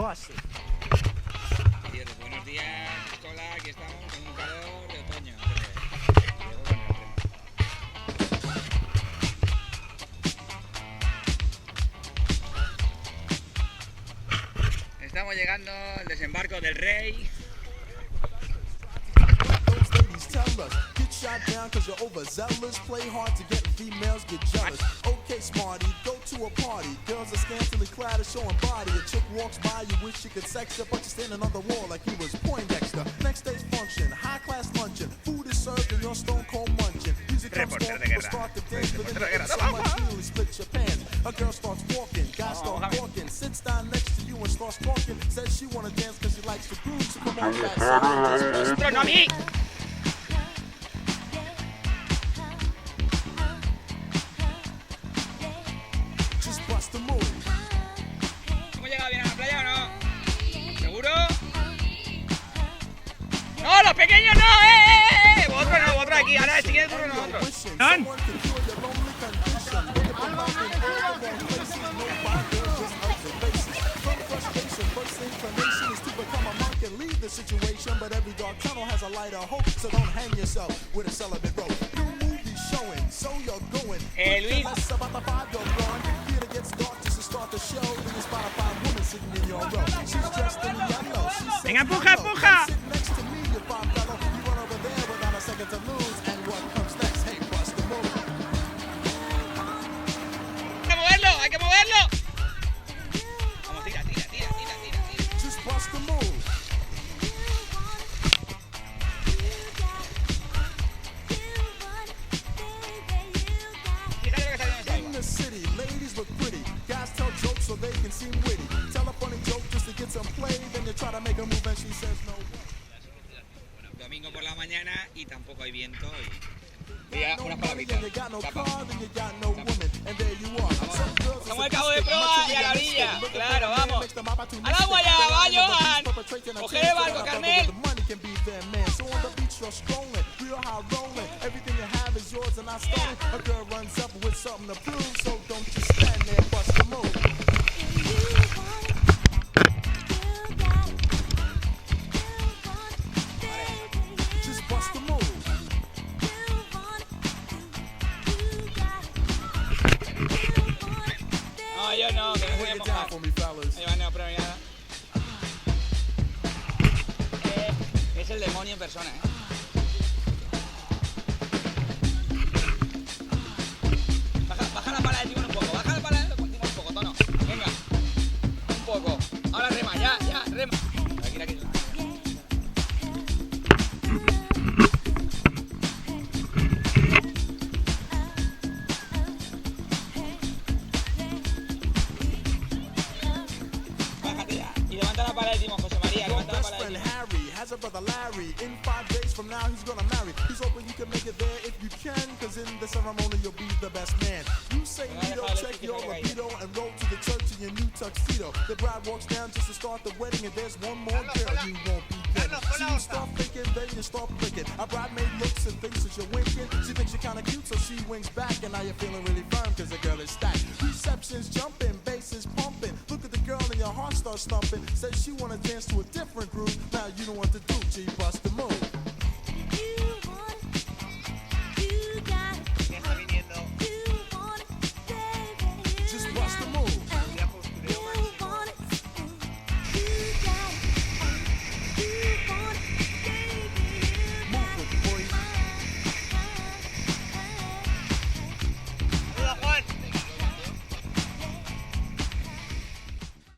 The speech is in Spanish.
bust it. Buenos días, escola. Aquí estamos con un calor de otoño. Estamos llegando al desembarco del Rey. Get shot down cause you're overzealous. Play hard to get females, get jealous. Okay, smarty, go to a party. Girls are scantily clad and showing body. A chick walks by, you wish you could sex her, but you're standing on the wall like he was Poindexter. Next day's function, high class luncheon. Food is served and you're stone cold munching. Music comes on, people start to dance, but then you so much you nearly split your pants. A girl starts walking, guy starts walking, sits down next to you and starts talking. Says she wanna dance cause she likes the groove, so come on, fat side. ¿Hemos llegado bien a la playa o no? ¿Seguro? ¡No, los pequeños no! Vosotros no, vosotros aquí. Ahora sigue el turno nosotros. ¡Non! Luis. ¡Venga, empuja, empuja! ¡Hay que moverlo! Vamos, tira. Domingo por la mañana y tampoco hay viento. Mira, unas palabritas. Vamos al cabo de proa y a la orilla. Claro, vamos. ¡Al agua ya! ¡Va, Johan! ¡Coger el barco, Carmel! No, yo no, que no se voy a mojar. No, pero nada. Es el demonio en persona, Baja la pala del timón un poco, un poco, tono. Venga, un poco. Ahora rema, ya, rema. Aquí. Has a brother Larry. In 5 days from now, he's gonna marry. He's hoping you can make it there if you can, cause in the ceremony, you'll be the best man. You say Nito, check your libido, and roll to the church in your new tuxedo. The bride walks down just to start the wedding, and there's one more girl you won't be getting. So you start thinking, then you start flicking. Our bridemaid looks and thinks that you're winking. She thinks you're kinda cute, so she winks back, and now you're feeling really firm, cause the girl is stacked. Reception's jumping, bass is pumping. Look at the girl and your heart starts thumping. Says she wanna dance to a different groove. Now you know what to do, G, bust the move.